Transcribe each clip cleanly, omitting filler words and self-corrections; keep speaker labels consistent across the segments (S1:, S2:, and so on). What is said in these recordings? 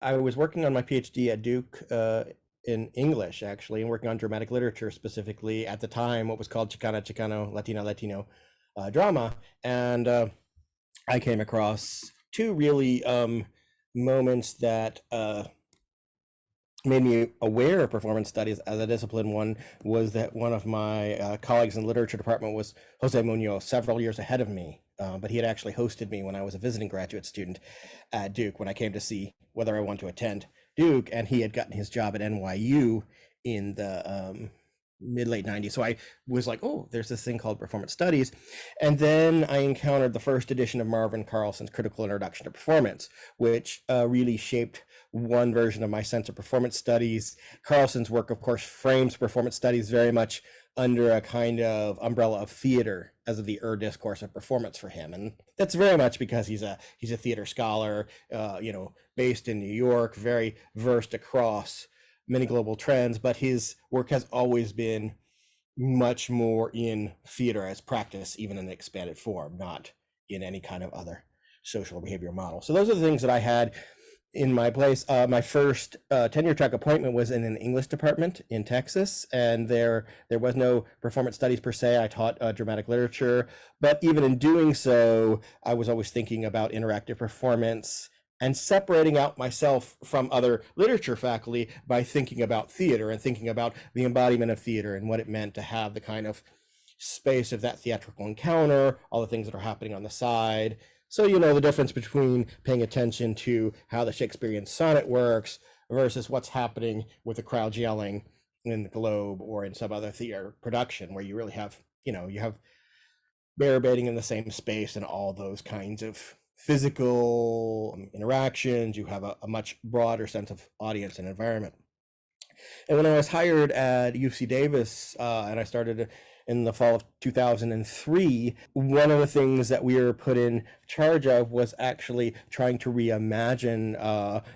S1: I was working on my PhD at Duke in English, actually, and working on dramatic literature, specifically at the time, what was called Chicano, Latino drama. And I came across two really moments that made me aware of performance studies as a discipline. One was that one of my colleagues in the literature department was Jose Munoz, several years ahead of me, but he had actually hosted me when I was a visiting graduate student at Duke when I came to see whether I wanted to attend Duke, and he had gotten his job at NYU in the mid-late 90s. So I was like, oh, there's this thing called performance studies. And then I encountered the first edition of Marvin Carlson's Critical Introduction to Performance, which really shaped one version of my sense of performance studies. Carlson's work, of course, frames performance studies very much under a kind of umbrella of theater as of the discourse of performance for him. And that's very much because he's a theater scholar, based in New York, very versed across many global trends, but his work has always been much more in theater as practice, even in an expanded form, not in any kind of other social behavioral model. So those are the things that I had in my place. My first tenure track appointment was in an English department in Texas, and there was no performance studies per se. I taught dramatic literature, but even in doing so, I was always thinking about interactive performance and separating out myself from other literature faculty by thinking about theater and thinking about the embodiment of theater and what it meant to have the kind of space of that theatrical encounter, all the things that are happening on the side. So, the difference between paying attention to how the Shakespearean sonnet works versus what's happening with the crowd yelling in the Globe or in some other theater production where you really have, you have bear-baiting in the same space and all those kinds of physical interactions. You have a much broader sense of audience and environment. And when I was hired at UC Davis, and I started in the fall of 2003, one of the things that we were put in charge of was actually trying to reimagine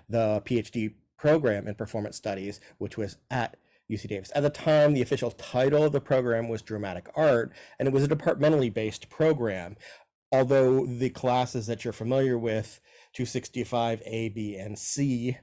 S1: the PhD program in performance studies, which was at UC Davis. At the time, the official title of the program was Dramatic Art, and it was a departmentally based program. Although the classes that you're familiar with, 265 A, B, and C,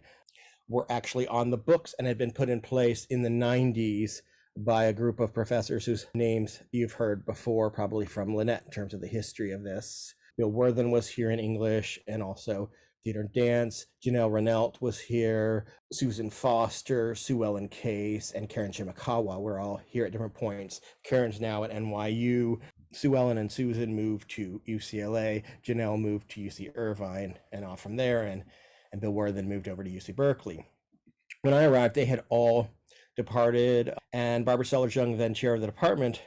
S1: were actually on the books and had been put in place in the 90s by a group of professors whose names you've heard before, probably from Lynette, in terms of the history of this. Bill Worthen was here in English, and also theater and dance. Janelle Renelt was here. Susan Foster, Sue Ellen Case, and Karen Shimakawa were all here at different points. Karen's now at NYU. Sue Ellen and Susan moved to UCLA. Janelle moved to UC Irvine and off from there. And Bill Worthen moved over to UC Berkeley. When I arrived, they had all departed, and Barbara Sellers-Young, then chair of the department,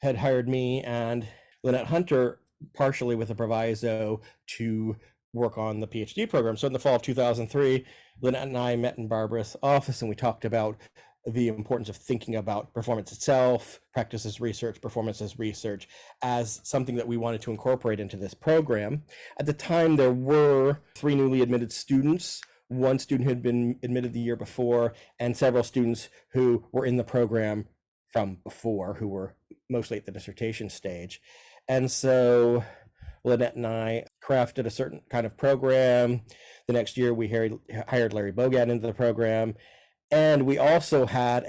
S1: had hired me and Lynette Hunter, partially with a proviso to work on the PhD program. So in the fall of 2003, Lynette and I met in Barbara's office, and we talked about the importance of thinking about performance itself, practice as research, performance as research, as something that we wanted to incorporate into this program. At the time, there were 3 newly admitted students. One student who had been admitted the year before, and several students who were in the program from before, who were mostly at the dissertation stage. And so Lynette and I crafted a certain kind of program. The next year, we hired Larry Bogan into the program. And we also had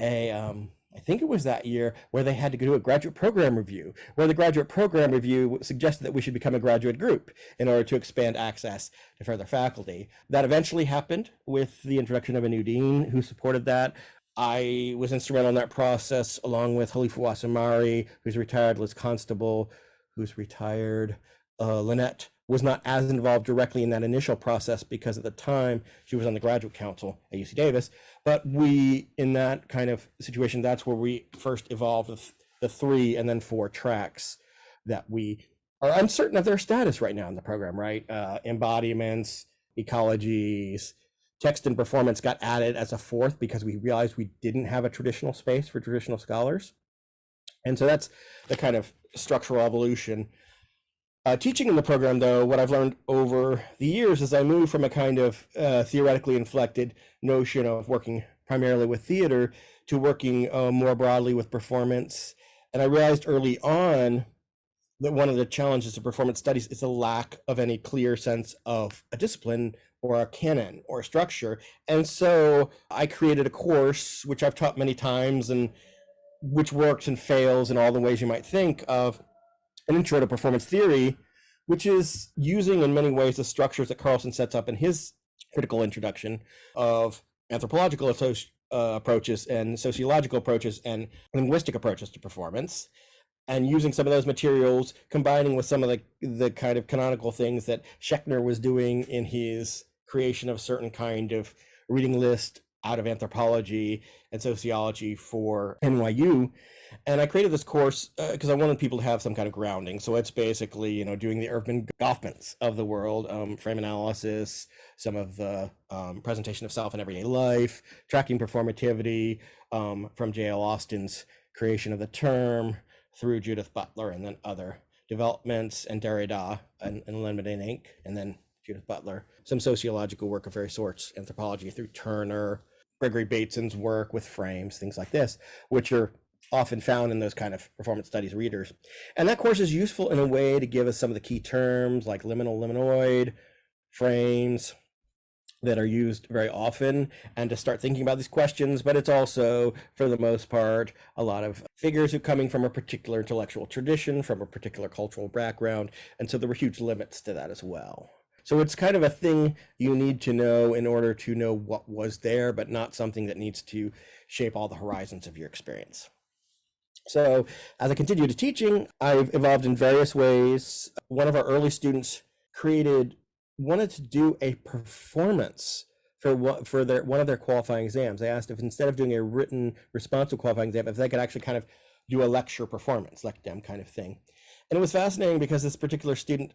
S1: I think it was that year, where they had to do a graduate program review, where the graduate program review suggested that we should become a graduate group in order to expand access to further faculty. That eventually happened with the introduction of a new dean who supported that. I was instrumental in that process, along with Halifa Wasamari, who's retired, Liz Constable, who's retired. Lynette was not as involved directly in that initial process because at the time she was on the graduate council at UC Davis. But we, in that kind of situation, that's where we first evolved the 3 and then 4 tracks that we are uncertain of their status right now in the program, right? Embodiments, ecologies, text and performance got added as a 4th because we realized we didn't have a traditional space for traditional scholars. And so that's the kind of structural evolution. Teaching in the program, though, what I've learned over the years is I moved from a kind of theoretically inflected notion of working primarily with theater to working more broadly with performance. And I realized early on that one of the challenges of performance studies is a lack of any clear sense of a discipline or a canon or a structure. And so I created a course, which I've taught many times and which works and fails in all the ways you might think of, an intro to performance theory, which is using in many ways the structures that Carlson sets up in his critical introduction of anthropological approaches and sociological approaches and linguistic approaches to performance, and using some of those materials, combining with some of the kind of canonical things that Schechner was doing in his creation of a certain kind of reading list out of anthropology and sociology for NYU. And I created this course because I wanted people to have some kind of grounding. So it's basically, doing the Irving Goffmans of the world, frame analysis, some of the presentation of self in everyday life, tracking performativity, from J.L. Austin's creation of the term through Judith Butler, and then other developments, and Derrida and Lemonade Inc., and then Judith Butler, some sociological work of various sorts, anthropology through Turner, Gregory Bateson's work with frames, things like this, which are often found in those kind of performance studies readers. And that course is useful in a way to give us some of the key terms like liminal, liminoid, frames that are used very often, and to start thinking about these questions. But it's also, for the most part, a lot of figures who are coming from a particular intellectual tradition, from a particular cultural background. And so there were huge limits to that as well. So it's kind of a thing you need to know in order to know what was there, but not something that needs to shape all the horizons of your experience. So as I continued teaching, I've evolved in various ways. One of our early students wanted to do a performance for one of their qualifying exams. They asked if instead of doing a written response to qualifying exam, if they could actually kind of do a lecture performance, lecdem kind of thing. And it was fascinating because this particular student,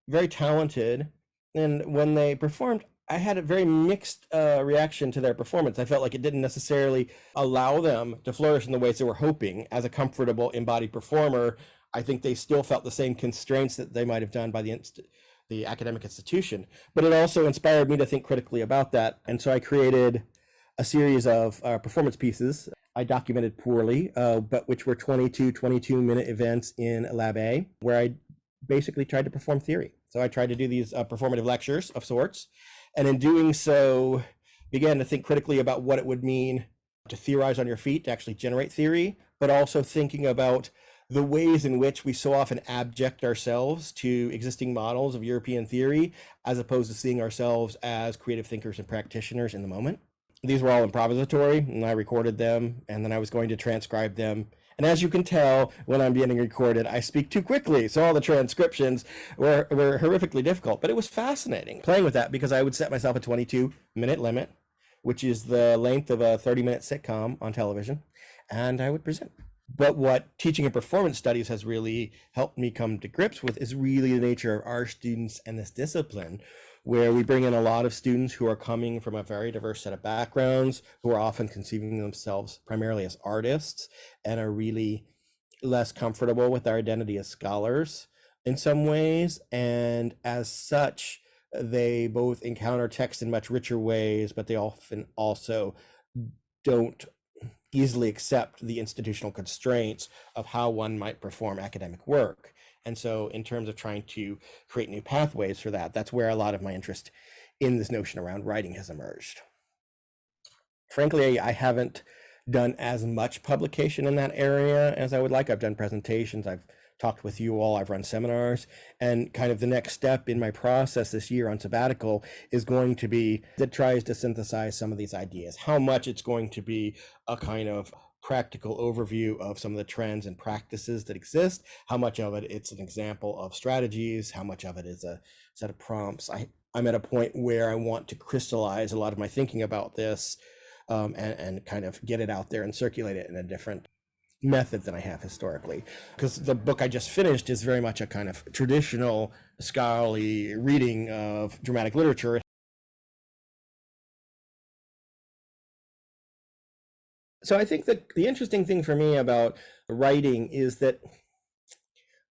S1: very talented, and when they performed, I had a very mixed reaction to their performance. I felt like it didn't necessarily allow them to flourish in the ways they were hoping. As a comfortable embodied performer, I think they still felt the same constraints that they might have done by the academic institution. But it also inspired me to think critically about that. And so I created a series of performance pieces I documented poorly, but which were 22-minute events in Lab A, where I basically tried to perform theory. So I tried to do these performative lectures of sorts, and in doing so, began to think critically about what it would mean to theorize on your feet, to actually generate theory, but also thinking about the ways in which we so often abject ourselves to existing models of European theory, as opposed to seeing ourselves as creative thinkers and practitioners in the moment. These were all improvisatory, and I recorded them, and then I was going to transcribe them. And as you can tell, when I'm getting recorded, I speak too quickly. So all the transcriptions were horrifically difficult, but it was fascinating playing with that, because I would set myself a 22-minute limit, which is the length of a 30-minute sitcom on television, and I would present. But what teaching and performance studies has really helped me come to grips with is really the nature of our students and this discipline, where we bring in a lot of students who are coming from a very diverse set of backgrounds, who are often conceiving themselves primarily as artists and are really less comfortable with their identity as scholars in some ways. And as such, they both encounter text in much richer ways, but they often also don't easily accept the institutional constraints of how one might perform academic work. And so in terms of trying to create new pathways for that, that's where a lot of my interest in this notion around writing has emerged. Frankly, I haven't done as much publication in that area as I would like. I've done presentations, I've talked with you all, I've run seminars, and kind of the next step in my process this year on sabbatical is going to be that tries to synthesize some of these ideas. How much it's going to be a kind of practical overview of some of the trends and practices that exist, how much of it it's an example of strategies, how much of it is a set of prompts. I'm at a point where I want to crystallize a lot of my thinking about this, and kind of get it out there and circulate it in a different method than I have historically, because the book I just finished is very much a kind of traditional scholarly reading of dramatic literature. So I think that the interesting thing for me about writing is that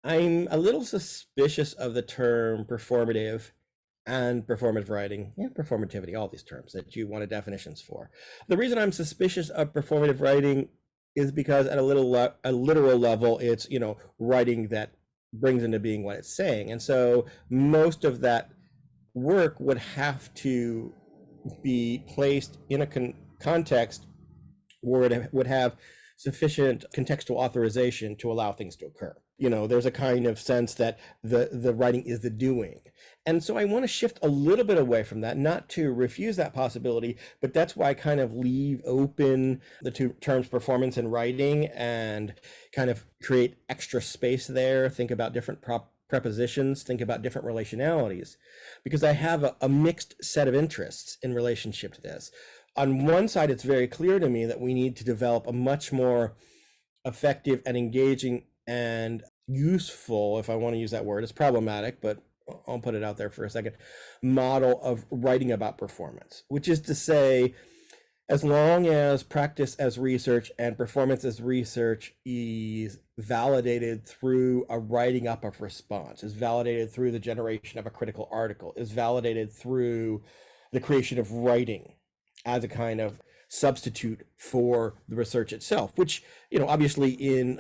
S1: I'm a little suspicious of the term performative and performative writing, and performativity, all these terms that you wanted definitions for. The reason I'm suspicious of performative writing is because at a literal level, it's, writing that brings into being what it's saying. And so most of that work would have to be placed in a context where it would have sufficient contextual authorization to allow things to occur. There's a kind of sense that the writing is the doing. And so I want to shift a little bit away from that, not to refuse that possibility, but that's why I kind of leave open the two terms performance and writing and kind of create extra space there, think about different prepositions, think about different relationalities, because I have a mixed set of interests in relationship to this. On one side, it's very clear to me that we need to develop a much more effective and engaging and useful, if I want to use that word, it's problematic, but I'll put it out there for a second, model of writing about performance, which is to say, as long as practice as research and performance as research is validated through a writing up of response, is validated through the generation of a critical article, is validated through the creation of writing as a kind of substitute for the research itself, which, obviously in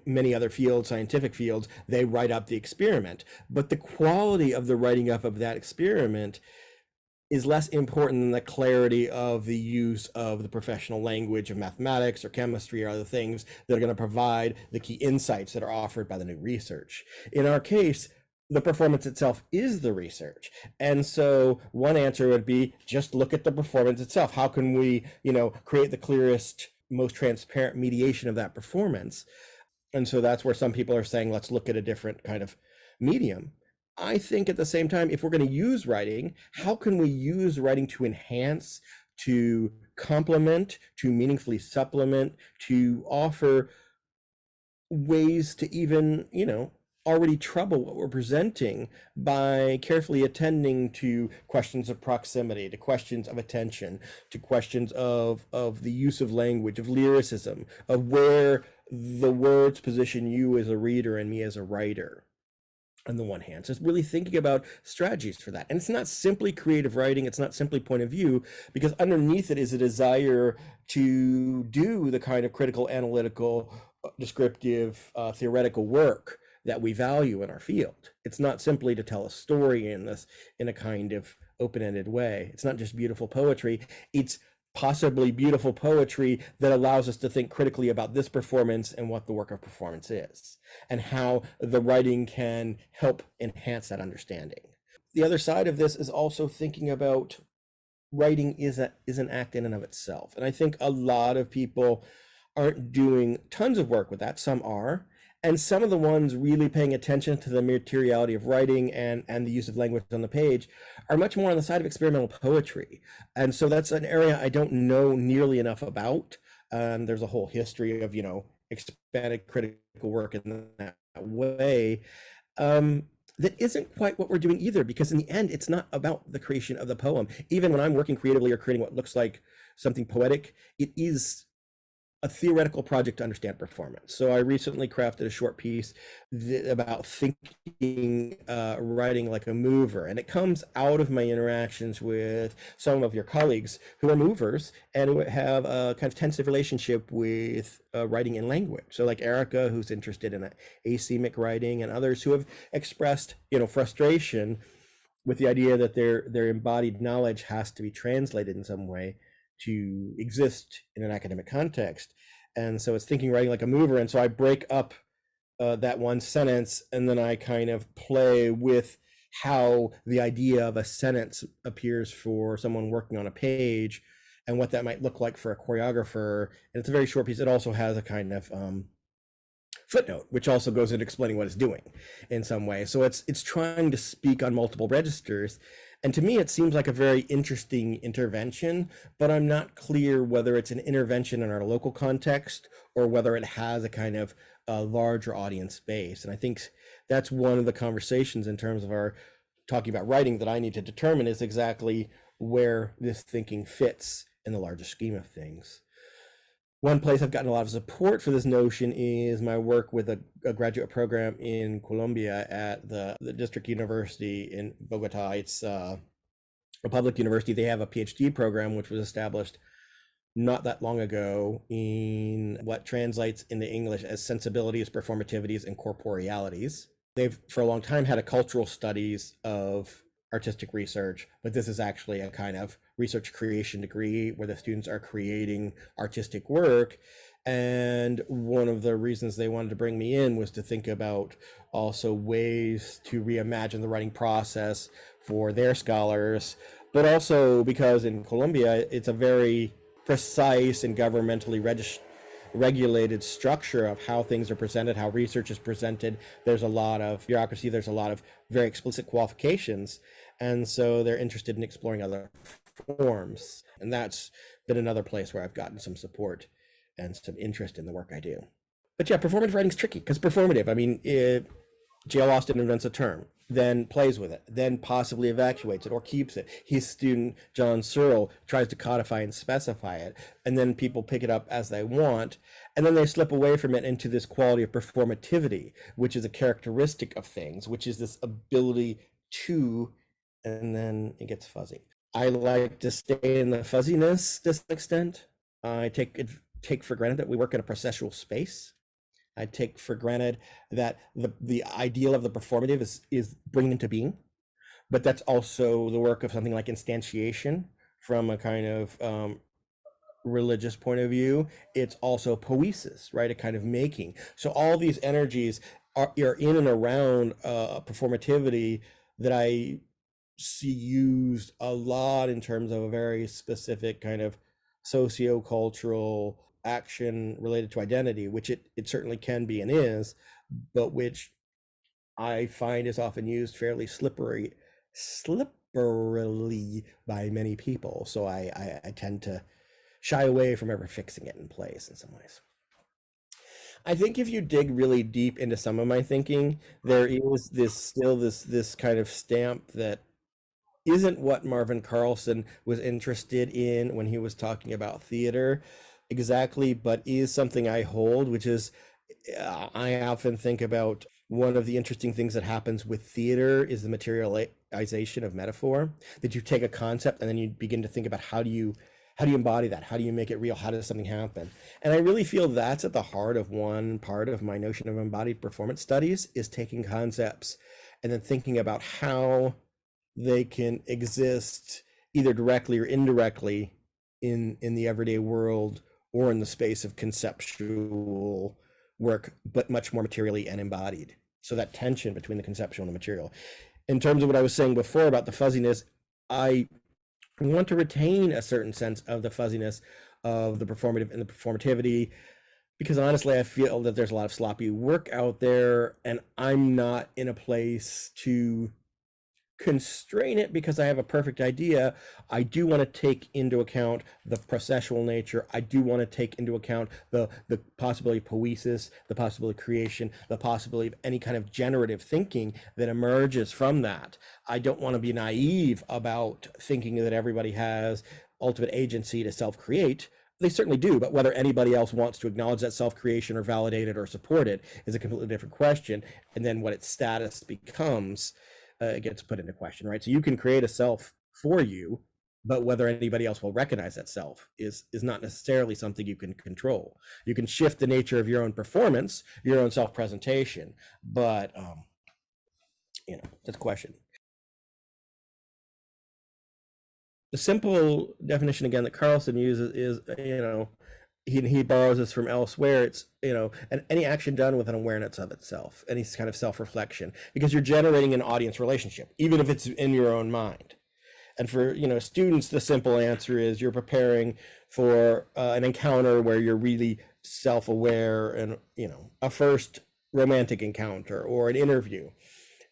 S1: many other fields, scientific fields, they write up the experiment, but the quality of the writing up of that experiment is less important than the clarity of the use of the professional language of mathematics or chemistry or other things that are going to provide the key insights that are offered by the new research. In our case, the performance itself is the research. And so one answer would be just look at the performance itself. How can we, create the clearest, most transparent mediation of that performance? And so that's where some people are saying, let's look at a different kind of medium. I think at the same time, if we're going to use writing, how can we use writing to enhance, to complement, to meaningfully supplement, to offer ways to even, already trouble what we're presenting by carefully attending to questions of proximity, to questions of attention, to questions of the use of language, of lyricism, of where the words position you as a reader and me as a writer. On the one hand, so it's really thinking about strategies for that. And it's not simply creative writing, it's not simply point of view, because underneath it is a desire to do the kind of critical, analytical, descriptive, theoretical work that we value in our field. It's not simply to tell a story in a kind of open-ended way. It's not just beautiful poetry. It's possibly beautiful poetry that allows us to think critically about this performance and what the work of performance is, and how the writing can help enhance that understanding. The other side of this is also thinking about writing is an act in and of itself. And I think a lot of people aren't doing tons of work with that. Some are. And some of the ones really paying attention to the materiality of writing and the use of language on the page are much more on the side of experimental poetry. And so that's an area I don't know nearly enough about. There's a whole history of, expanded critical work in that way. That isn't quite what we're doing either, because in the end, it's not about the creation of the poem. Even when I'm working creatively or creating what looks like something poetic, it is a theoretical project to understand performance. So I recently crafted a short piece about thinking writing like a mover, and it comes out of my interactions with some of your colleagues who are movers and who have a kind of tensive relationship with writing in language. So like Erica, who's interested in asemic writing, and others who have expressed frustration with the idea that their embodied knowledge has to be translated in some way to exist in an academic context. And so it's thinking writing like a mover. And so I break up that one sentence, and then I kind of play with how the idea of a sentence appears for someone working on a page and what that might look like for a choreographer. And it's a very short piece. It also has a kind of footnote, which also goes into explaining what it's doing in some way. So it's trying to speak on multiple registers. And to me, it seems like a very interesting intervention, but I'm not clear whether it's an intervention in our local context or whether it has a kind of larger audience base. And I think that's one of the conversations in terms of our talking about writing that I need to determine is exactly where this thinking fits in the larger scheme of things. One place I've gotten a lot of support for this notion is my work with a graduate program in Colombia at the district university in Bogota. It's a public university. They have a PhD program, which was established not that long ago in what translates into English as sensibilities, performativities, and corporealities. They've for a long time had a cultural studies of artistic research, but this is actually a kind of research creation degree where the students are creating artistic work. And one of the reasons they wanted to bring me in was to think about also ways to reimagine the writing process for their scholars, but also because in Colombia, it's a very precise and governmentally regulated structure of how things are presented, how research is presented. There's a lot of bureaucracy, there's a lot of very explicit qualifications. And so they're interested in exploring other forms. And that's been another place where I've gotten some support and some interest in the work I do. But yeah, performative writing is tricky because performative, I mean, J.L. Austin invents a term, then plays with it, then possibly evacuates it or keeps it. His student, John Searle, tries to codify and specify it, and then people pick it up as they want, and then they slip away from it into this quality of performativity, which is a characteristic of things, which is this ability to, and then it gets fuzzy. I like to stay in the fuzziness to some extent. I take for granted that we work in a processual space. I take for granted that the ideal of the performative is bringing into being, but that's also the work of something like instantiation from a kind of religious point of view. It's also poiesis, right? A kind of making. So all these energies are in and around performativity that I see used a lot in terms of a very specific kind of socio-cultural action related to identity, which it certainly can be and is, but which I find is often used fairly slipperily by many people. So I tend to shy away from ever fixing it in place in some ways. I think if you dig really deep into some of my thinking, there is this kind of stamp that isn't what Marvin Carlson was interested in when he was talking about theater exactly, but is something I hold, which is I often think about one of the interesting things that happens with theater is the materialization of metaphor, that you take a concept and then you begin to think about how do you embody that? How do you make it real? How does something happen? And I really feel that's at the heart of one part of my notion of embodied performance studies, is taking concepts and then thinking about how they can exist either directly or indirectly in the everyday world or in the space of conceptual work, but much more materially and embodied. So that tension between the conceptual and the material. In terms of what I was saying before about the fuzziness, I want to retain a certain sense of the fuzziness of the performative and the performativity, because honestly, I feel that there's a lot of sloppy work out there, and I'm not in a place to constrain it because I have a perfect idea. I do want to take into account the processual nature. I do want to take into account the possibility of poiesis, the possibility of creation, the possibility of any kind of generative thinking that emerges from that. I don't want to be naive about thinking that everybody has ultimate agency to self-create. They certainly do, but whether anybody else wants to acknowledge that self-creation or validate it or support it is a completely different question. And then what its status becomes gets put into question, right? So you can create a self for you, but whether anybody else will recognize that self is not necessarily something you can control. You can shift the nature of your own performance, your own self-presentation, but that's a question. The simple definition again that Carlson uses is, he borrows this from elsewhere. It's, any action done with an awareness of itself, any kind of self-reflection, because you're generating an audience relationship, even if it's in your own mind. And for, students, the simple answer is you're preparing for an encounter where you're really self-aware and, a first romantic encounter or an interview.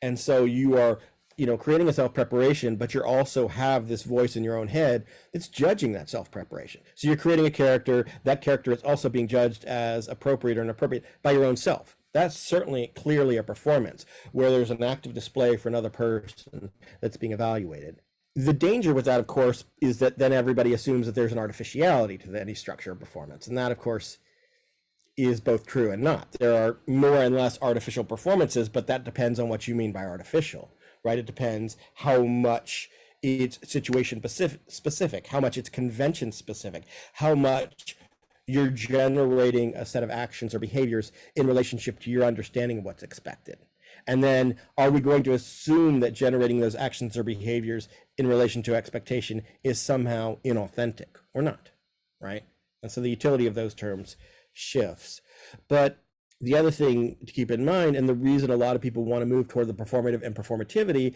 S1: And so you are creating a self-preparation, but you also have this voice in your own head that's judging that self-preparation. So you're creating a character. That character is also being judged as appropriate or inappropriate by your own self. That's certainly clearly a performance where there's an active display for another person that's being evaluated. The danger with that, of course, is that then everybody assumes that there's an artificiality to any structure of performance. And that, of course, is both true and not. There are more and less artificial performances, but that depends on what you mean by artificial. Right? It depends how much it's situation specific, how much it's convention specific, how much you're generating a set of actions or behaviors in relationship to your understanding of what's expected. And then are we going to assume that generating those actions or behaviors in relation to expectation is somehow inauthentic or not, right? And so the utility of those terms shifts. But the other thing to keep in mind, and the reason a lot of people want to move toward the performative and performativity,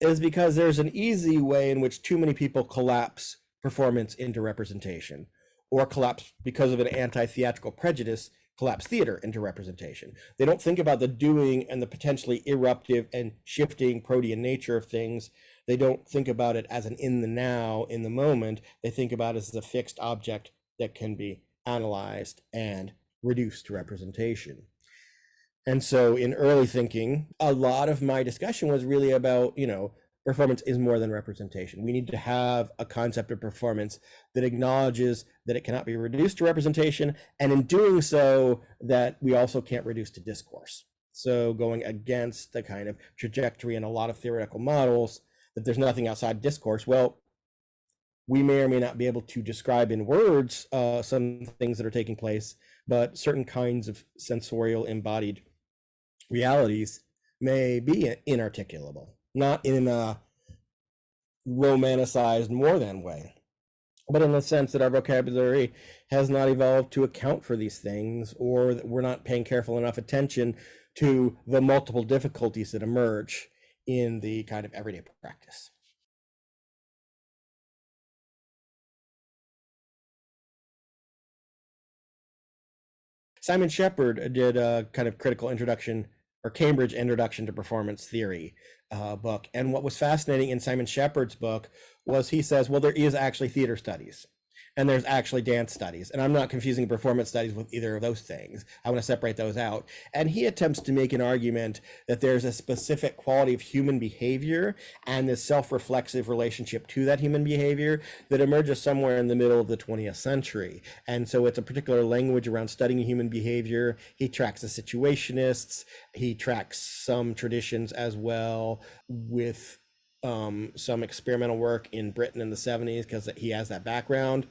S1: is because there's an easy way in which too many people collapse performance into representation, or collapse, because of an anti-theatrical prejudice, collapse theater into representation. They don't think about the doing and the potentially eruptive and shifting protean nature of things. They don't think about it as an in the now, in the moment. They think about it as a fixed object that can be analyzed and reduced to representation. And so in early thinking, a lot of my discussion was really about, performance is more than representation. We need to have a concept of performance that acknowledges that it cannot be reduced to representation, and in doing so, that we also can't reduce to discourse. So going against the kind of trajectory in a lot of theoretical models, that there's nothing outside discourse. Well, we may or may not be able to describe in words some things that are taking place, but certain kinds of sensorial embodied realities may be inarticulable, not in a romanticized more than way, but in the sense that our vocabulary has not evolved to account for these things, or that we're not paying careful enough attention to the multiple difficulties that emerge in the kind of everyday practice. Simon Shepard did a kind of critical introduction, or Cambridge Introduction to Performance Theory book. And what was fascinating in Simon Shepard's book was he says, well, there is actually theater studies and there's actually dance studies. And I'm not confusing performance studies with either of those things. I want to separate those out. And he attempts to make an argument that there's a specific quality of human behavior and this self-reflexive relationship to that human behavior that emerges somewhere in the middle of the 20th century. And so it's a particular language around studying human behavior. He tracks the situationists. He tracks some traditions as well, with some experimental work in Britain in the 70s, because he has that background.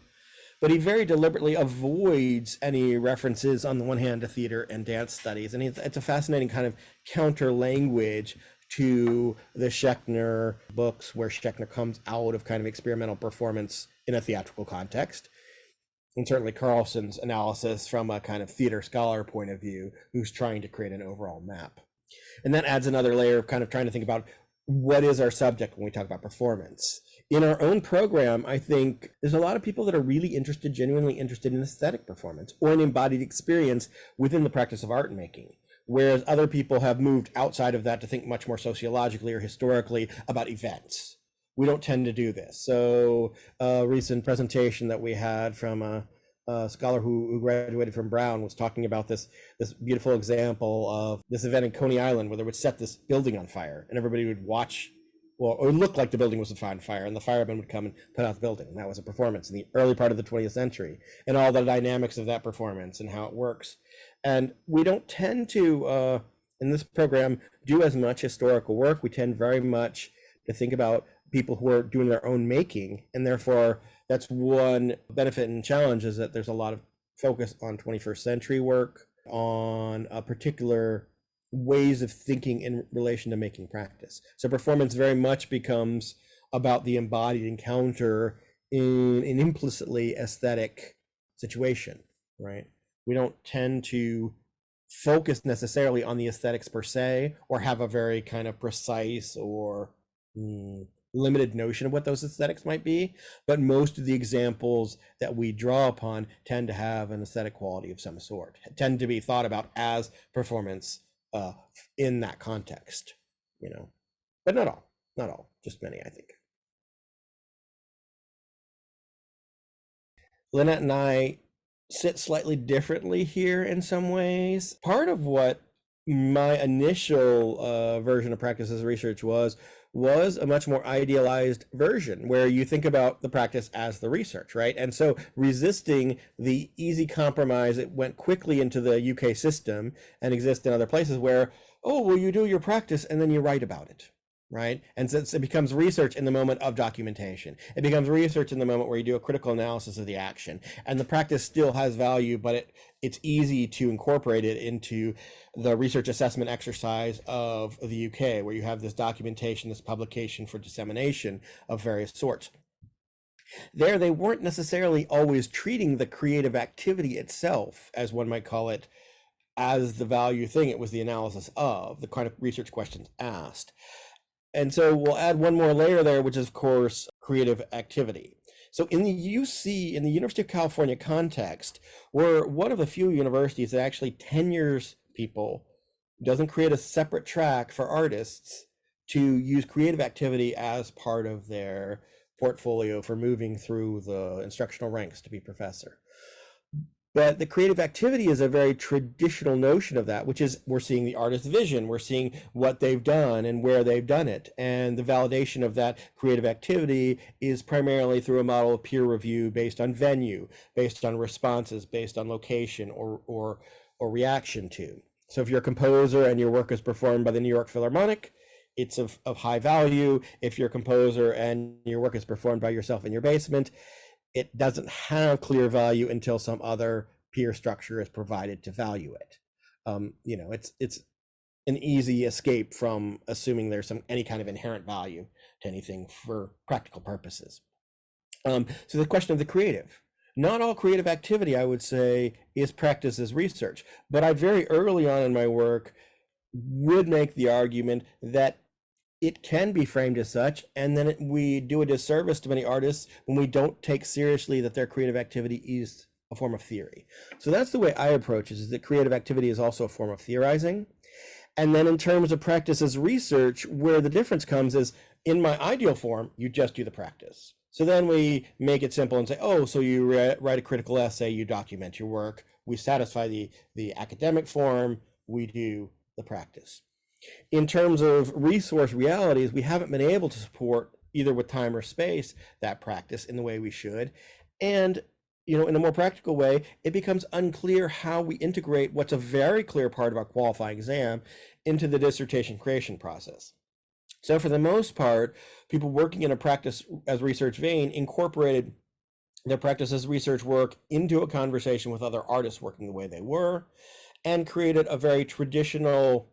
S1: But he very deliberately avoids any references, on the one hand, to theater and dance studies. And it's a fascinating kind of counter language to the Schechner books, where Schechner comes out of kind of experimental performance in a theatrical context. And certainly Carlson's analysis from a kind of theater scholar point of view, who's trying to create an overall map. And that adds another layer of kind of trying to think about what is our subject when we talk about performance. In our own program, I think there's a lot of people that are really interested, genuinely interested in aesthetic performance or an embodied experience within the practice of art making, whereas other people have moved outside of that to think much more sociologically or historically about events. We don't tend to do this. So a recent presentation that we had from a scholar who graduated from Brown was talking about this beautiful example of this event in Coney Island, where they would set this building on fire and everybody would watch. Well, it looked like the building was on fire, and the firemen would come and put out the building. And that was a performance in the early part of the 20th century, and all the dynamics of that performance and how it works. And we don't tend to, in this program, do as much historical work. We tend very much to think about people who are doing their own making, and therefore that's one benefit and challenge, is that there's a lot of focus on 21st century work, on a particular ways of thinking in relation to making practice. So performance very much becomes about the embodied encounter in an implicitly aesthetic situation, right? We don't tend to focus necessarily on the aesthetics per se, or have a very kind of precise or limited notion of what those aesthetics might be, but most of the examples that we draw upon tend to have an aesthetic quality of some sort, tend to be thought about as performance in that context, but not all, just many, I think. Lynette and I sit slightly differently here in some ways. Part of what my initial version of practice as research was a much more idealized version, where you think about the practice as the research, right? And so resisting the easy compromise that went quickly into the UK system and exists in other places, where, oh, well, you do your practice and then you write about it, right? And since it becomes research in the moment of documentation, it becomes research in the moment where you do a critical analysis of the action, and the practice still has value, but it's easy to incorporate it into the research assessment exercise of the UK, where you have this documentation, this publication for dissemination of various sorts. There, they weren't necessarily always treating the creative activity itself, as one might call it, as the value thing. It was the analysis of the kind of research questions asked. And so we'll add one more layer there, which is, of course, creative activity. So in the UC, in the University of California context, we're one of the few universities that actually tenures people, doesn't create a separate track for artists to use creative activity as part of their portfolio for moving through the instructional ranks to be professor. But the creative activity is a very traditional notion of that, which is we're seeing the artist's vision, we're seeing what they've done and where they've done it. And the validation of that creative activity is primarily through a model of peer review based on venue, based on responses, based on location or reaction to. So if you're a composer and your work is performed by the New York Philharmonic, it's of high value. If you're a composer and your work is performed by yourself in your basement, it doesn't have clear value until some other peer structure is provided to value it. You know, it's an easy escape from assuming there's any kind of inherent value to anything for practical purposes. So the question of the creative. Not all creative activity, I would say, is practiced as research, but I very early on in my work would make the argument that it can be framed as such, and then we do a disservice to many artists when we don't take seriously that their creative activity is a form of theory. So that's the way I approach it, is that creative activity is also a form of theorizing. And then in terms of practice as research, where the difference comes is, in my ideal form, you just do the practice. So then we make it simple and say, oh, so you write a critical essay, you document your work, we satisfy the academic form, we do the practice. In terms of resource realities, we haven't been able to support, either with time or space, that practice in the way we should. And, you know, in a more practical way, it becomes unclear how we integrate what's a very clear part of our qualifying exam into the dissertation creation process. So for the most part, people working in a practice as research vein incorporated their practice as research work into a conversation with other artists working the way they were, and created a very traditional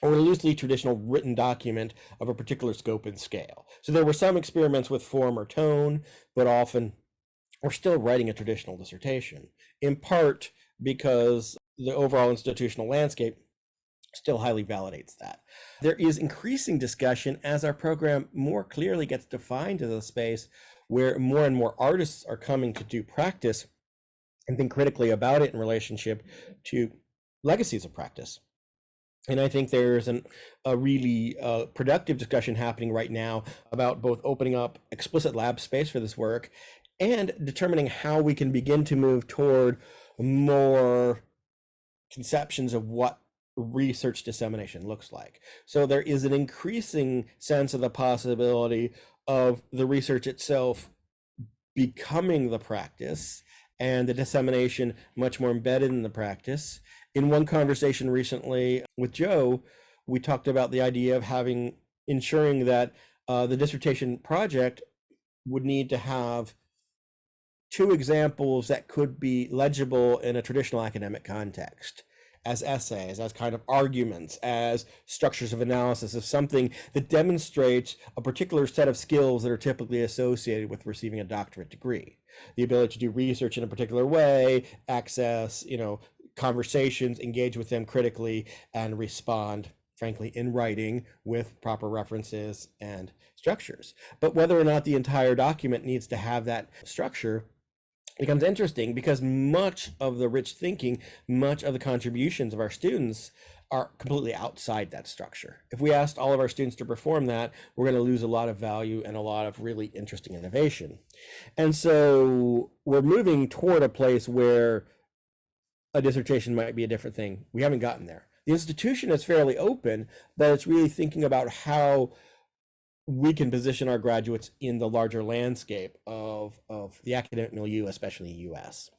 S1: or loosely traditional written document of a particular scope and scale. So there were some experiments with form or tone, but often we're still writing a traditional dissertation, in part because the overall institutional landscape still highly validates that. There is increasing discussion as our program more clearly gets defined as a space where more and more artists are coming to do practice and think critically about it in relationship to legacies of practice. And I think there's a really productive discussion happening right now about both opening up explicit lab space for this work and determining how we can begin to move toward more conceptions of what research dissemination looks like. So there is an increasing sense of the possibility of the research itself becoming the practice and the dissemination much more embedded in the practice. In one conversation recently with Joe, we talked about the idea of ensuring that the dissertation project would need to have two examples that could be legible in a traditional academic context, as essays, as kind of arguments, as structures of analysis, of something that demonstrates a particular set of skills that are typically associated with receiving a doctorate degree. The ability to do research in a particular way, access, conversations, engage with them critically, and respond, frankly, in writing with proper references and structures. But whether or not the entire document needs to have that structure becomes interesting, because much of the rich thinking, much of the contributions of our students are completely outside that structure. If we asked all of our students to perform that, we're going to lose a lot of value and a lot of really interesting innovation. And so we're moving toward a place where a dissertation might be a different thing. We haven't gotten there. The institution is fairly open, but it's really thinking about how we can position our graduates in the larger landscape of the academic milieu, especially US.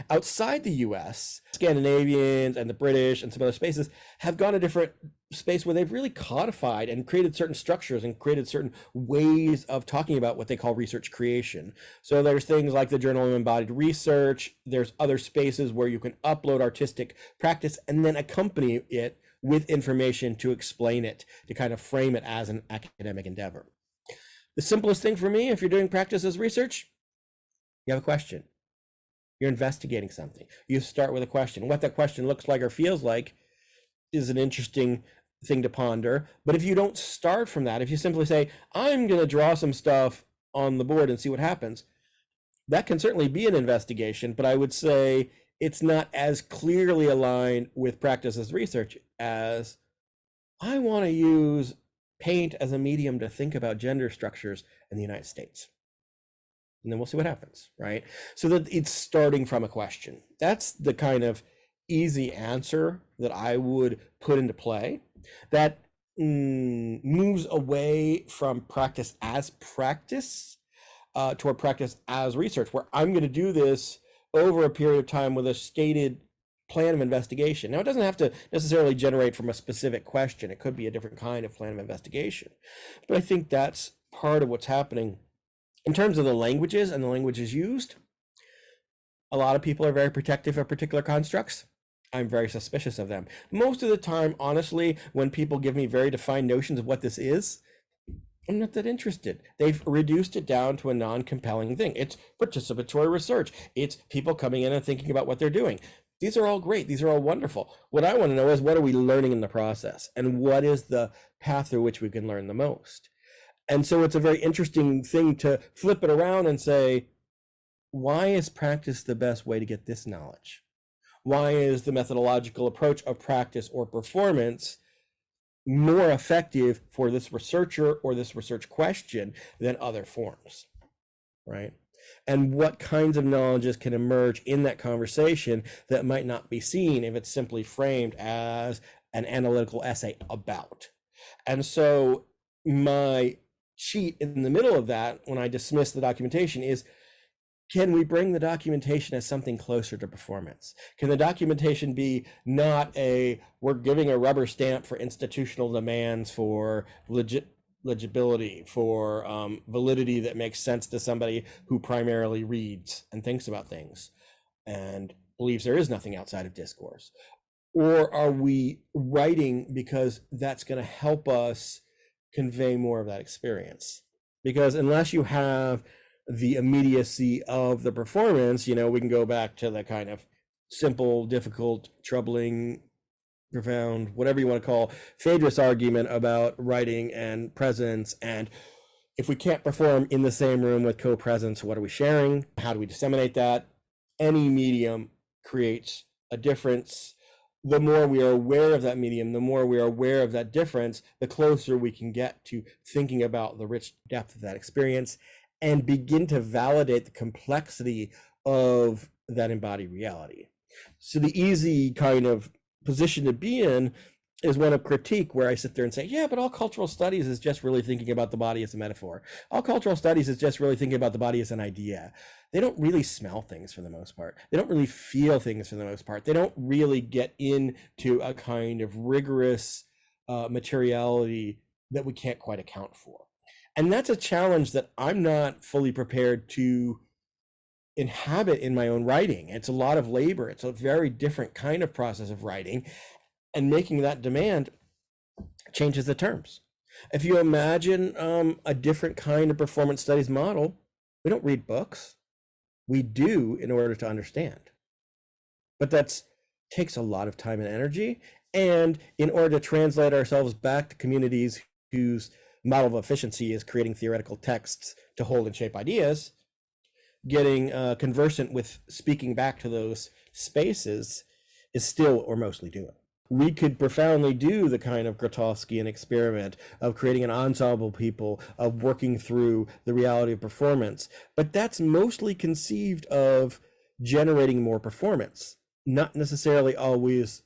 S1: Outside the US, Scandinavians and the British and some other spaces have gone a different space where they've really codified and created certain structures and created certain ways of talking about what they call research creation. So there's things like the Journal of Embodied Research. There's other spaces where you can upload artistic practice and then accompany it with information to explain it, to kind of frame it as an academic endeavor. The simplest thing for me, if you're doing practice as research, you have a question. You're investigating something. You start with a question. What that question looks like or feels like is an interesting thing to ponder. But if you don't start from that, if you simply say, I'm going to draw some stuff on the board and see what happens, that can certainly be an investigation, but I would say it's not as clearly aligned with practice as research as I want to use paint as a medium to think about gender structures in the United States. And then we'll see what happens, right? So that it's starting from a question. That's the kind of easy answer that I would put into play that moves away from practice as practice toward practice as research, where I'm going to do this over a period of time with a stated plan of investigation. Now, it doesn't have to necessarily generate from a specific question. It could be a different kind of plan of investigation. But I think that's part of what's happening. In terms of the languages and the languages used, a lot of people are very protective of particular constructs. I'm very suspicious of them. Most of the time, honestly, when people give me very defined notions of what this is, I'm not that interested. They've reduced it down to a non-compelling thing. It's participatory research. It's people coming in and thinking about what they're doing. These are all great. These are all wonderful. What I want to know is, what are we learning in the process? And what is the path through which we can learn the most? And so it's a very interesting thing to flip it around and say, why is practice the best way to get this knowledge? Why is the methodological approach of practice or performance more effective for this researcher or this research question than other forms, right? And what kinds of knowledges can emerge in that conversation that might not be seen if it's simply framed as an analytical essay about. And so my sheet in the middle of that, when I dismiss the documentation, is, can we bring the documentation as something closer to performance? Can the documentation be not we're giving a rubber stamp for institutional demands for legibility, for validity that makes sense to somebody who primarily reads and thinks about things and believes there is nothing outside of discourse? Or are we writing because that's going to help us convey more of that experience? Because unless you have the immediacy of the performance, we can go back to the kind of simple, difficult, troubling, profound, whatever you want to call, Phaedrus argument about writing and presence. And if we can't perform in the same room with co-presence, what are we sharing? How do we disseminate that? Any medium creates a difference. The more we are aware of that medium, the more we are aware of that difference, the closer we can get to thinking about the rich depth of that experience and begin to validate the complexity of that embodied reality. So the easy kind of position to be in is one of critique, where I sit there and say, yeah, but all cultural studies is just really thinking about the body as a metaphor. All cultural studies is just really thinking about the body as an idea. They don't really smell things for the most part. They don't really feel things for the most part. They don't really get into a kind of rigorous materiality that we can't quite account for. And that's a challenge that I'm not fully prepared to inhabit in my own writing. It's a lot of labor. It's a very different kind of process of writing, and making that demand changes the terms. If you imagine a different kind of performance studies model, we don't read books. We do in order to understand. But that takes a lot of time and energy. And in order to translate ourselves back to communities whose model of efficiency is creating theoretical texts to hold and shape ideas, getting conversant with speaking back to those spaces is still or mostly doing. We could profoundly do the kind of Grotowskian experiment of creating an ensemble people, of working through the reality of performance, but that's mostly conceived of generating more performance, not necessarily always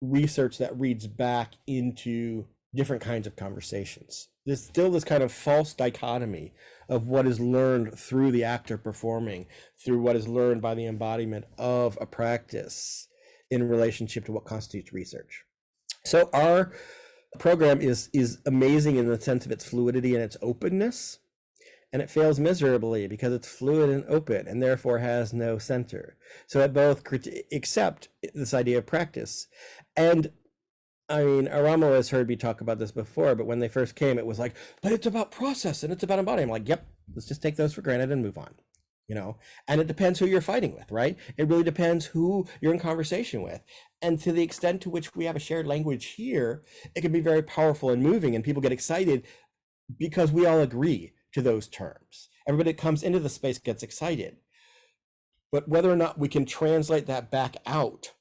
S1: research that reads back into different kinds of conversations. there's still this kind of false dichotomy of what is learned through the act of performing, through what is learned by the embodiment of a practice in relationship to what constitutes research. So our program is amazing in the sense of its fluidity and its openness, and it fails miserably because it's fluid and open and therefore has no center. So it both accept this idea of practice. And I mean, Aramo has heard me talk about this before, but when they first came, it was like, but it's about process and it's about embodiment. I'm like, yep, let's just take those for granted and move on, you know? And it depends who you're fighting with, right? It really depends who you're in conversation with. And to the extent to which we have a shared language here, it can be very powerful and moving, and people get excited because we all agree to those terms. Everybody that comes into the space gets excited. But whether or not we can translate that back out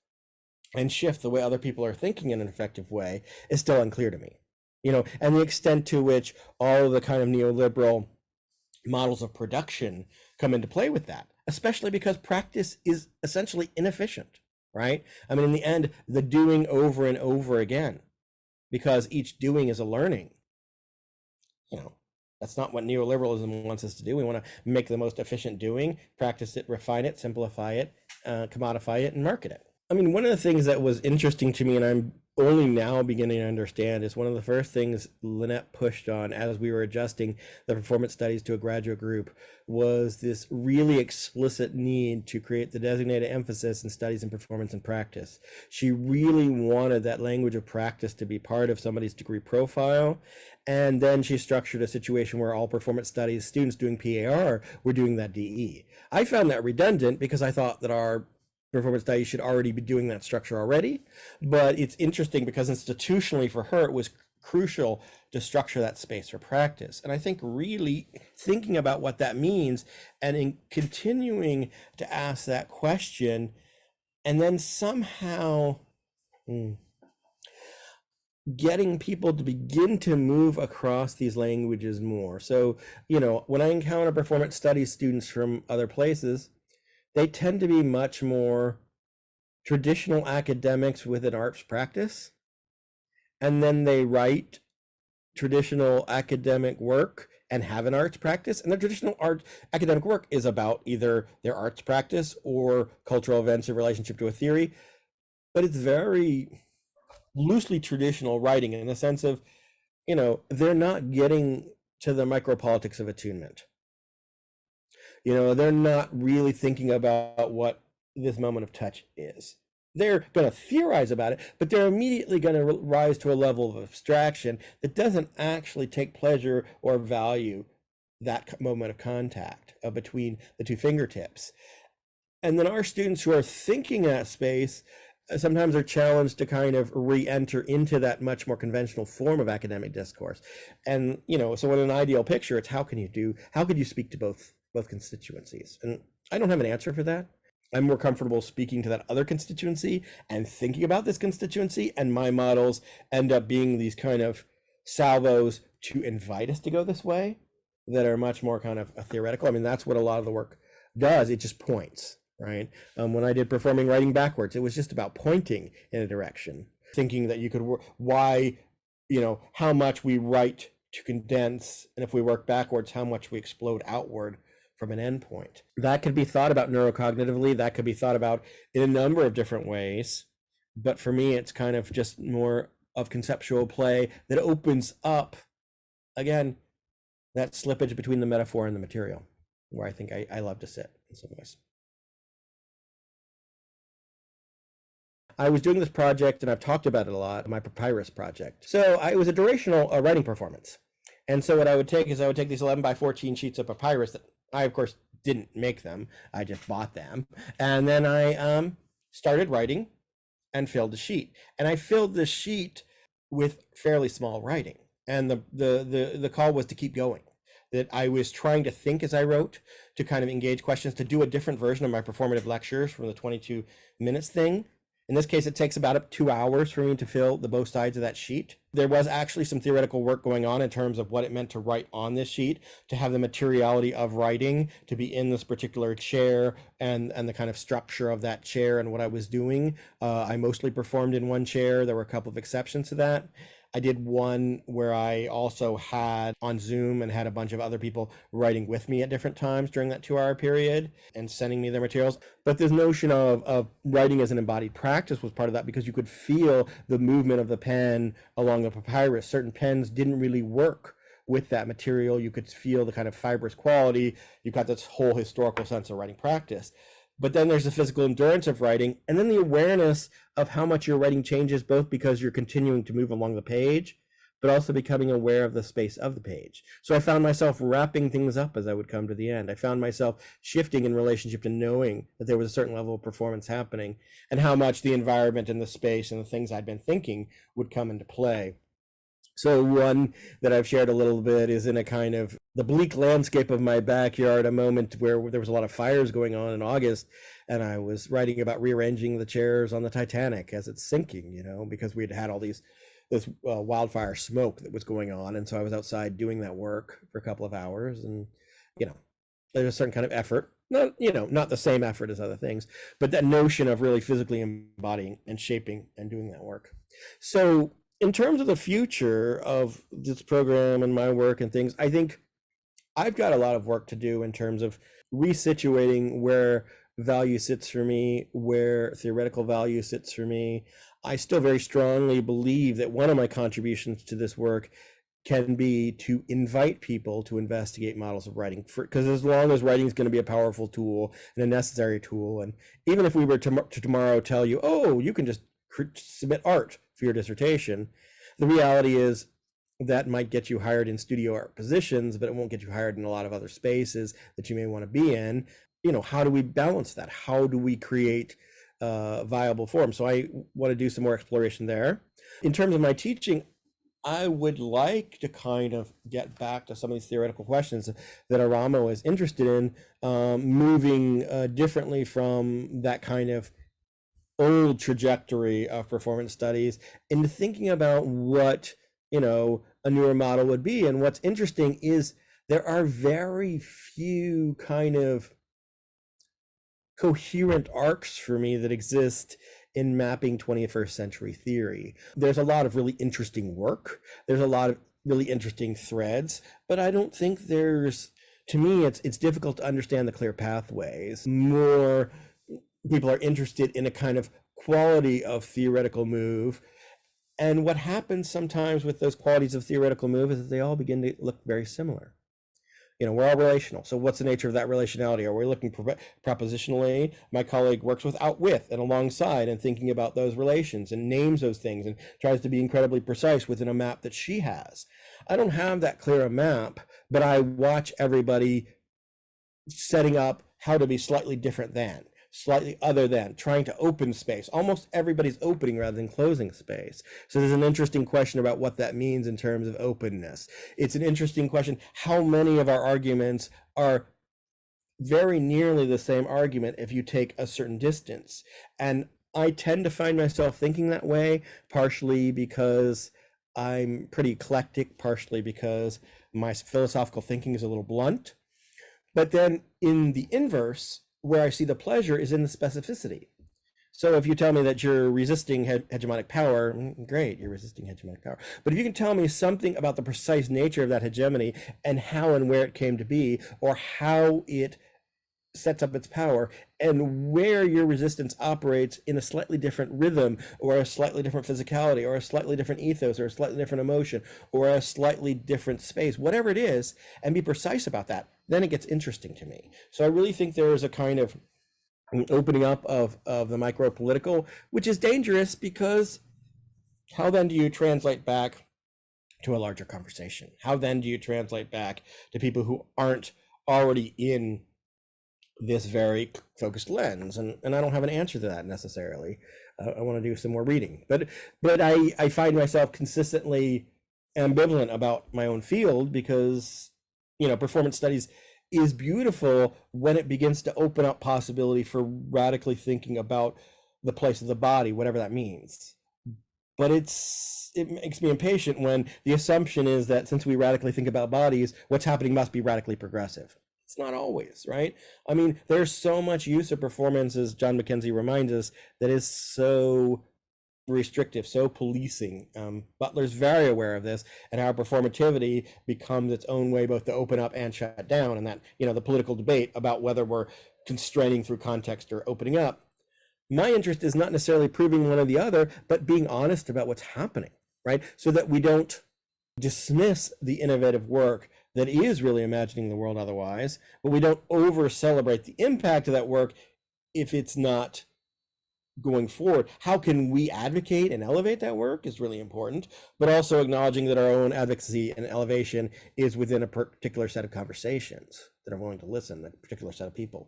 S1: and shift the way other people are thinking in an effective way is still unclear to me, you know, and the extent to which all of the kind of neoliberal models of production come into play with that, especially because practice is essentially inefficient, right? I mean, in the end, the doing over and over again, because each doing is a learning, you know, that's not what neoliberalism wants us to do. We want to make the most efficient doing, practice it, refine it, simplify it, commodify it, and market it. I mean, one of the things that was interesting to me, and I'm only now beginning to understand, is one of the first things Lynette pushed on as we were adjusting the performance studies to a graduate group was this really explicit need to create the designated emphasis in studies in performance and practice. She really wanted that language of practice to be part of somebody's degree profile. And then she structured a situation where all performance studies students doing PAR were doing that DE. I found that redundant because I thought that our performance studies should already be doing that structure already. But it's interesting because institutionally for her, it was crucial to structure that space for practice. And I think really thinking about what that means and in continuing to ask that question, and then somehow getting people to begin to move across these languages more. So, you know, when I encounter performance studies students from other places, they tend to be much more traditional academics with an arts practice, and then they write traditional academic work and have an arts practice, and their traditional art academic work is about either their arts practice or cultural events in relationship to a theory, but it's very loosely traditional writing in the sense of, you know, they're not getting to the micropolitics of attunement. You know, they're not really thinking about what this moment of touch is. They're going to theorize about it, but they're immediately going to rise to a level of abstraction that doesn't actually take pleasure or value that moment of contact between the two fingertips. And then our students who are thinking that space sometimes are challenged to kind of re-enter into that much more conventional form of academic discourse. And, you know, so in an ideal picture, it's how could you speak to both constituencies? And I don't have an answer for that. I'm more comfortable speaking to that other constituency and thinking about this constituency, and my models end up being these kind of salvos to invite us to go this way that are much more kind of theoretical. I mean, that's what a lot of the work does. It just points, right? When I did performing writing backwards, it was just about pointing in a direction, thinking that you could, why, you know, how much we write to condense, and if we work backwards, how much we explode outward from an endpoint. That could be thought about neurocognitively. That could be thought about in a number of different ways. But for me, it's kind of just more of conceptual play that opens up, again, that slippage between the metaphor and the material, where I think I love to sit in some ways. I was doing this project, and I've talked about it a lot, my papyrus project. So it was a durational writing performance. And so what I would take these 11 by 14 sheets of papyrus that I, of course, didn't make them. I just bought them. And then I started writing and filled the sheet. And I filled the sheet with fairly small writing. And the call was to keep going. That I was trying to think as I wrote, to kind of engage questions, to do a different version of my performative lectures from the 22 minutes thing. In this case, it takes about 2 hours for me to fill both sides of that sheet. There was actually some theoretical work going on in terms of what it meant to write on this sheet, to have the materiality of writing, to be in this particular chair, and the kind of structure of that chair and what I was doing. I mostly performed in one chair. There were a couple of exceptions to that. I did one where I also had on Zoom and had a bunch of other people writing with me at different times during that 2 hour period and sending me their materials. But this notion of writing as an embodied practice was part of that, because you could feel the movement of the pen along the papyrus. Certain pens didn't really work with that material. You could feel the kind of fibrous quality. You got this whole historical sense of writing practice. But then there's the physical endurance of writing, and then the awareness of how much your writing changes, both because you're continuing to move along the page, but also becoming aware of the space of the page. So I found myself wrapping things up as I would come to the end. I found myself shifting in relationship to knowing that there was a certain level of performance happening, and how much the environment and the space and the things I'd been thinking would come into play. So one that I've shared a little bit is in a kind of the bleak landscape of my backyard, a moment where there was a lot of fires going on in August, and I was writing about rearranging the chairs on the Titanic as it's sinking, because we had had all this wildfire smoke that was going on. And so I was outside doing that work for a couple of hours, and, there's a certain kind of effort, not the same effort as other things, but that notion of really physically embodying and shaping and doing that work. So in terms of the future of this program and my work and things, I think I've got a lot of work to do in terms of resituating where value sits for me, where theoretical value sits for me. I still very strongly believe that one of my contributions to this work can be to invite people to investigate models of writing, because as long as writing is going to be a powerful tool and a necessary tool, and even if we were to tomorrow tell you, oh, you can just submit art for your dissertation, the reality is that might get you hired in studio art positions, but it won't get you hired in a lot of other spaces that you may want to be in. How do we balance that? How do we create viable forms? So I want to do some more exploration there. In terms of my teaching, I would like to kind of get back to some of these theoretical questions that Aramo is interested in, moving differently from that kind of old trajectory of performance studies into thinking about what a newer model would be. And what's interesting is there are very few kind of coherent arcs for me that exist in mapping 21st century theory. There's a lot of really interesting work. There's a lot of really interesting threads, but I don't think to me, it's difficult to understand the clear pathways. More people are interested in a kind of quality of theoretical move. And what happens sometimes with those qualities of theoretical move is that they all begin to look very similar. We're all relational. So what's the nature of that relationality? Are we looking propositionally? My colleague works with and alongside and thinking about those relations and names those things and tries to be incredibly precise within a map that she has. I don't have that clear a map, but I watch everybody setting up how to be slightly different than, slightly other than, trying to open space. Almost everybody's opening rather than closing space. So there's an interesting question about what that means in terms of openness. It's an interesting question. How many of our arguments are very nearly the same argument if you take a certain distance? And I tend to find myself thinking that way, partially because I'm pretty eclectic, partially because my philosophical thinking is a little blunt. But then in the inverse, where I see the pleasure is in the specificity. So if you tell me that you're resisting hegemonic power, great, you're resisting hegemonic power. But if you can tell me something about the precise nature of that hegemony and how and where it came to be, or how it sets up its power, and where your resistance operates in a slightly different rhythm, or a slightly different physicality, or a slightly different ethos, or a slightly different emotion, or a slightly different space, whatever it is, and be precise about that, then it gets interesting to me. So I really think there is a kind of opening up of the micro-political, which is dangerous, because how then do you translate back to a larger conversation? How then do you translate back to people who aren't already in this very focused lens? And I don't have an answer to that necessarily. I want to do some more reading, but I find myself consistently ambivalent about my own field, because performance studies is beautiful when it begins to open up possibility for radically thinking about the place of the body, whatever that means. But it makes me impatient when the assumption is that since we radically think about bodies, what's happening must be radically progressive. It's not always, right? I mean, there's so much use of performance, as John Mackenzie reminds us, that is so restrictive, so policing. Butler's very aware of this, and how performativity becomes its own way both to open up and shut down, and that, you know, the political debate about whether we're constraining through context or opening up. My interest is not necessarily proving one or the other, but being honest about what's happening, right? So that we don't dismiss the innovative work that is really imagining the world otherwise, but we don't over celebrate the impact of that work if it's not going forward. How can we advocate and elevate that work is really important, but also acknowledging that our own advocacy and elevation is within a particular set of conversations that are willing to listen, a particular set of people.